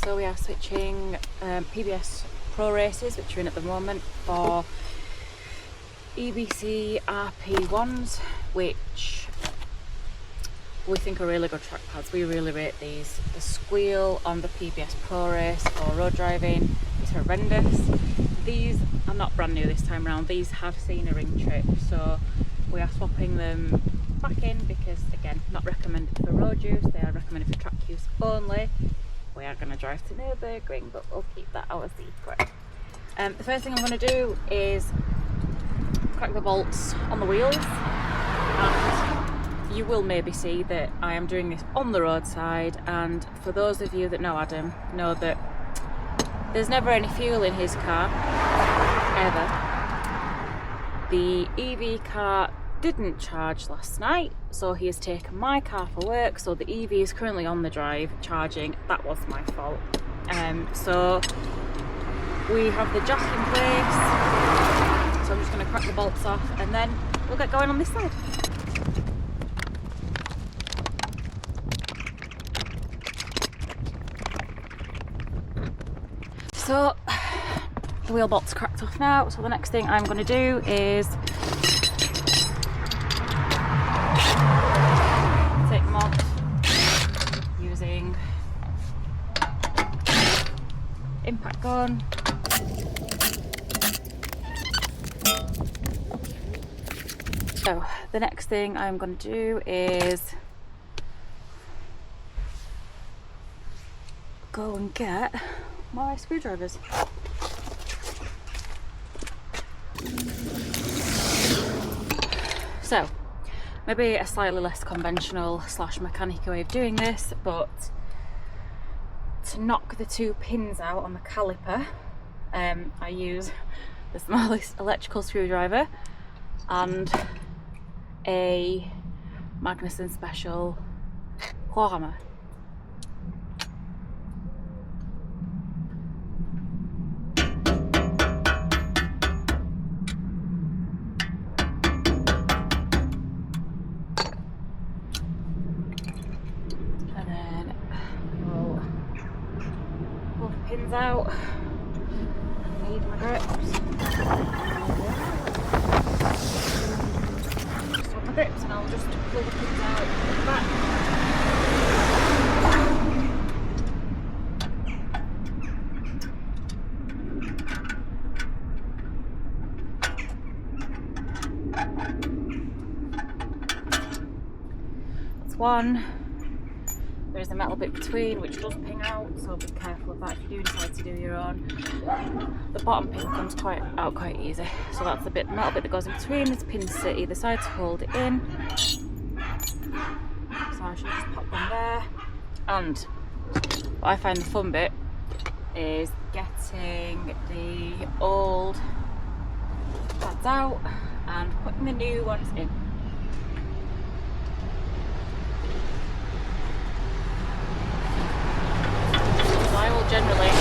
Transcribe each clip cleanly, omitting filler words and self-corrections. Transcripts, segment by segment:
So we are switching PBS Pro Races, which are in at the moment, for EBC RP1s, which we think are really good track pads. We really rate these. The squeal on the PBS Pro Race for road driving is horrendous. These are not brand new this time around. These have seen a ring trip, so we are swapping them back in because, again, not recommended for road use. They are recommended for track use only. We are going to drive to Nurburgring, but we'll keep that our secret. The first thing I'm going to do is crack the bolts on the wheels, and you will maybe see that I am doing this on the roadside. And for those of you that know Adam, know that there's never any fuel in his car, ever. The EV car didn't charge last night, so he has taken my car for work, so the EV is currently on the drive charging. That was my fault. So we have the jack in place, so I'm just going to crack the bolts off and then we'll get going on this side. So the wheel bolts cracked off now, so the next thing I'm going to do is take them off using impact gun. So the next thing I'm going to do is go and get my screwdrivers. So maybe a slightly less conventional / mechanical way of doing this, but to knock the two pins out on the caliper, I use the smallest electrical screwdriver and a Magnuson Special claw hammer. And then we'll pull the pins out. I need my grips. Grips, and I'll just pull the pins out at the back. That's one. There is a metal bit between which does ping out, so be careful of that if you do decide to do your own. The bottom pin comes out quite easy, so that's the metal bit that goes in between. There's pins sit either side to hold it in. So I should just pop them there. And what I find the fun bit is getting the old pads out and putting the new ones in. I will generally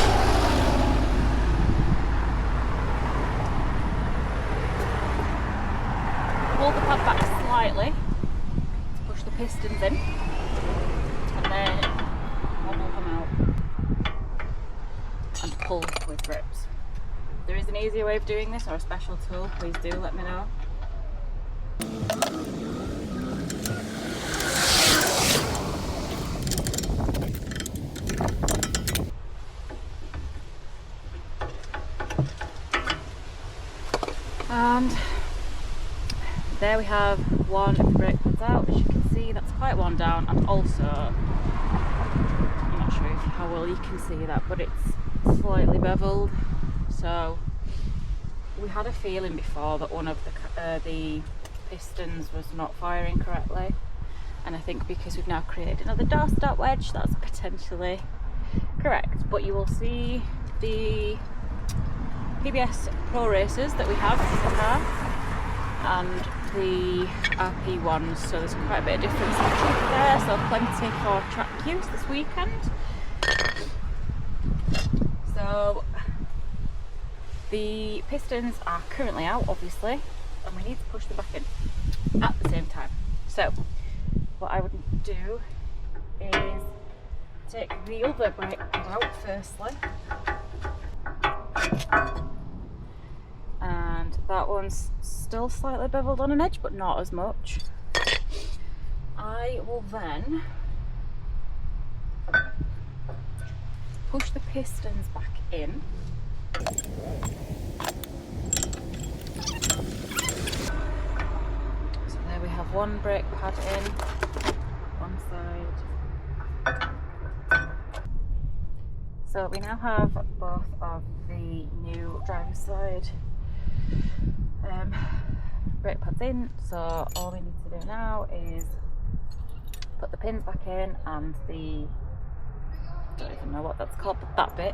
hold the pad back slightly to push the pistons in, and then one will come out and pull with grips. If there is an easier way of doing this or a special tool, please do let me know. And there we have one of the brake pads out. As you can see, that's quite worn down, and also, I'm not sure how well you can see that, but it's slightly beveled. So we had a feeling before that one of the pistons was not firing correctly, and I think because we've now created another door stop wedge, that's potentially correct. But you will see the PBS Pro Races that we have in the car and the RP1s, so there's quite a bit of difference in track there, so plenty for track use this weekend. So the pistons are currently out, obviously, and we need to push them back in at the same time. So what I would do is take the other brake pad out firstly. And that one's still slightly beveled on an edge, but not as much. I will then push the pistons back in. So there we have one brake pad in, one side. So we now have both of the new driver's side brake pads in, so all we need to do now is put the pins back in and the, I don't even know what that's called, but that bit.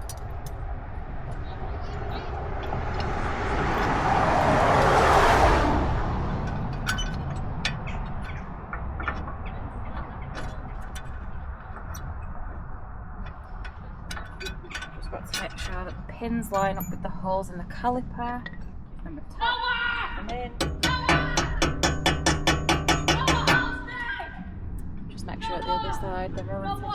Just got to make sure that the pins line up with the holes in the caliper. Give them a tap, them in. Just make sure at the other side they're relatively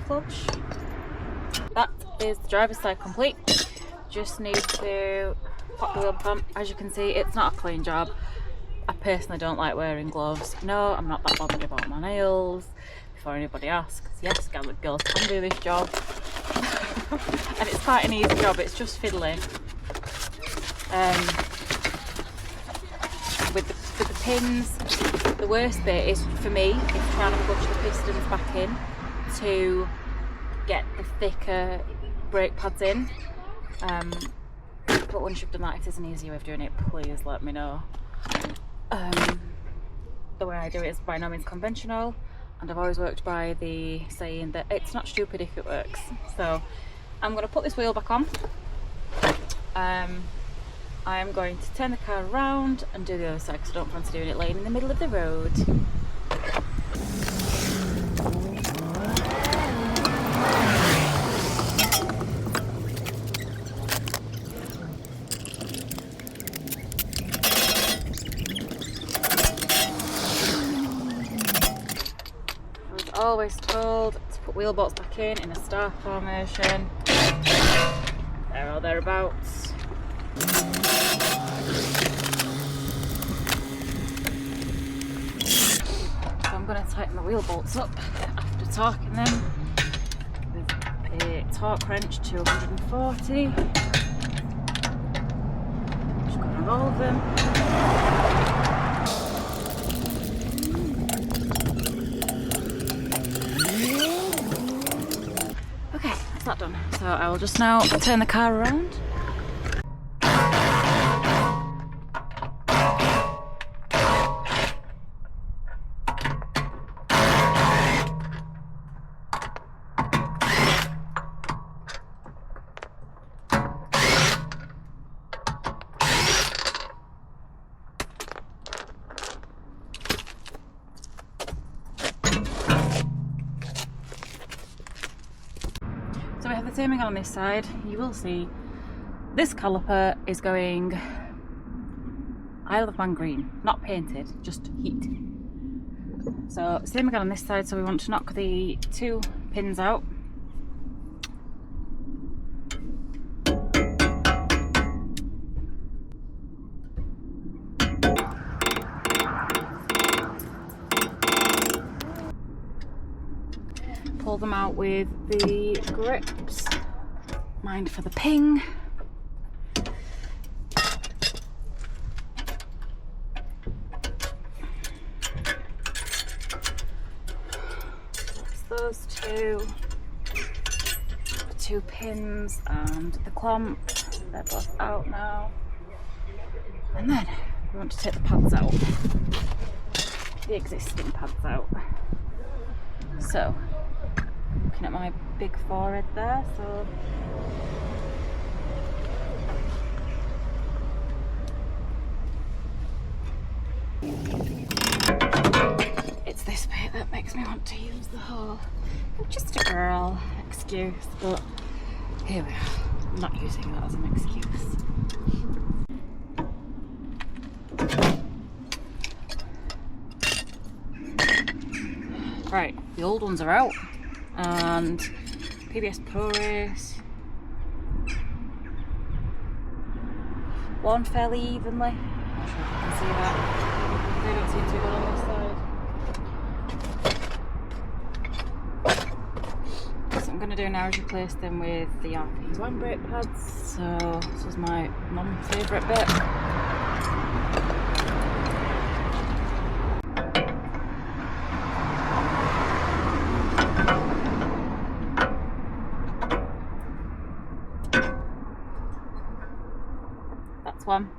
flush. That is the driver's side complete. Just need to pop the wheel back on. As you can see, it's not a clean job. I personally don't like wearing gloves. No, I'm not that bothered about my nails. Before anybody asks, yes, girls can do this job. And it's quite an easy job, it's just fiddling. With the pins, the worst bit is for me is trying to push the pistons back in to get the thicker brake pads in. But once you've done that, if there's an easier way of doing it, please let me know. The way I do it is by no means conventional, and I've always worked by the saying that it's not stupid if it works. So I'm going to put this wheel back on. I am going to turn the car around and do the other side because I don't fancy doing it laying in the middle of the road. I was always told to put wheel bolts back in a star formation. There or thereabouts. So I'm going to tighten the wheel bolts up after torquing them with a torque wrench to 140. Just going to roll them. Okay, that's that done. So I will just now turn the car around. So we have the taming on this side. You will see this caliper is going Isle of Man green, not painted, just heat. So same again on this side, so we want to knock the two pins out. Pull them out with the grips. Mind for the ping. That's those two pins and the clamp. They're both out now. And then we want to take the pads out. The existing pads out. So looking at my big forehead there, so it's this bit that makes me want to use the whole I'm just a girl excuse, but here we are. I'm not using that as an excuse. Right, the old ones are out, and PBS Pro Race worn fairly evenly. Not sure if you can see that. They don't seem too good on this side. So I'm going to do now is replace them with the RP1 brake pads. So this was my mum's favourite bit. One.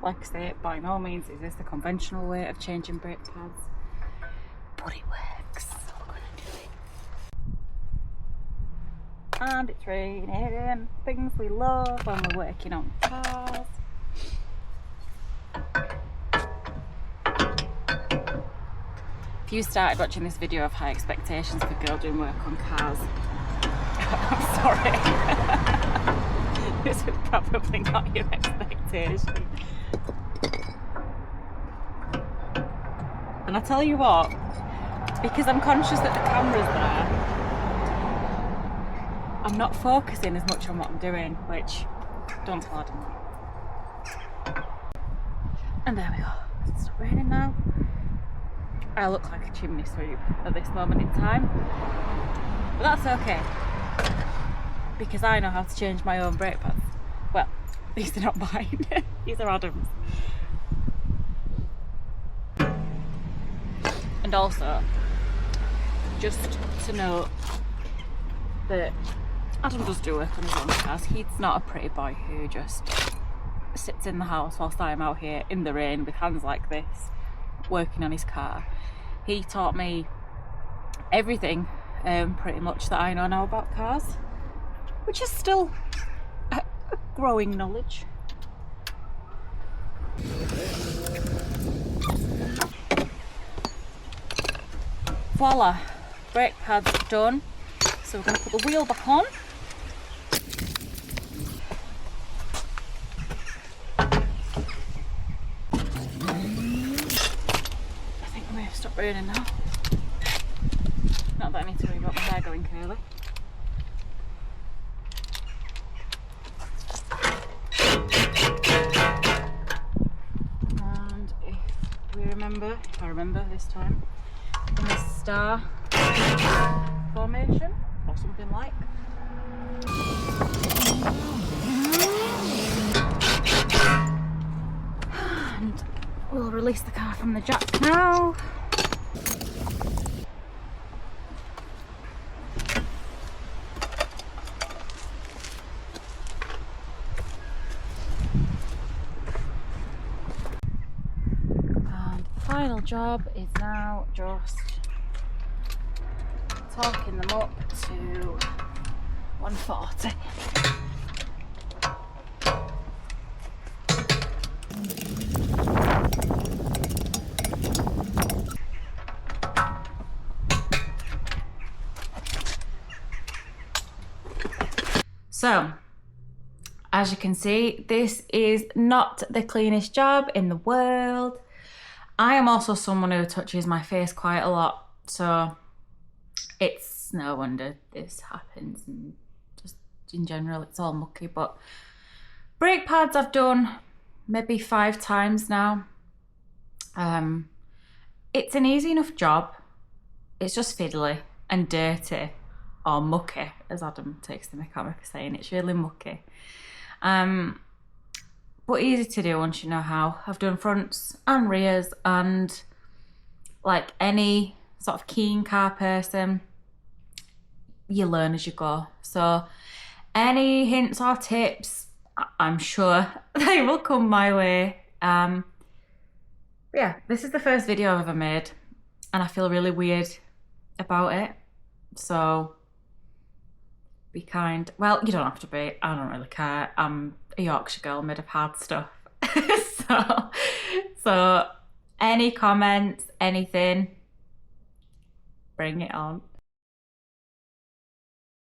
Like I say, by no means is this the conventional way of changing brake pads, but it works, so we're gonna do it. And it's raining, things we love when we're working on cars. If you started watching this video of high expectations for girl doing work on cars, I'm sorry. This was probably not your expectation. And I tell you what, because I'm conscious that the camera's there, I'm not focusing as much on what I'm doing, which, don't tell Adam. And there we go. It's not raining now. I look like a chimney sweep at this moment in time, but that's okay, because I know how to change my own brake pads. Well, these are not mine, these are Adam's. And also, just to note that Adam does do work on his own cars. He's not a pretty boy who just sits in the house whilst I'm out here in the rain with hands like this, working on his car. He taught me everything pretty much that I know now about cars, which is still a growing knowledge. Voila, brake pads done. So we're going to put the wheel back on. I think we may have stopped raining now. Not that I need to worry about my hair going curly. And if I remember this time, in this star formation or something like. And we'll release the car from the jack now. Final job is now just torquing them up to 140. So, as you can see, this is not the cleanest job in the world. I am also someone who touches my face quite a lot, so it's no wonder this happens, and just in general it's all mucky. But brake pads I've done maybe 5 times now. It's an easy enough job. It's just fiddly and dirty, or mucky, as Adam takes the mick out of saying. It's really mucky. But easy to do once you know how. I've done fronts and rears, and like any sort of keen car person, you learn as you go. So any hints or tips, I'm sure they will come my way. Yeah, this is the first video I've ever made, and I feel really weird about it. So be kind. Well, you don't have to be. I don't really care. I'm a Yorkshire girl made of hard stuff. so any comments, anything, bring it on.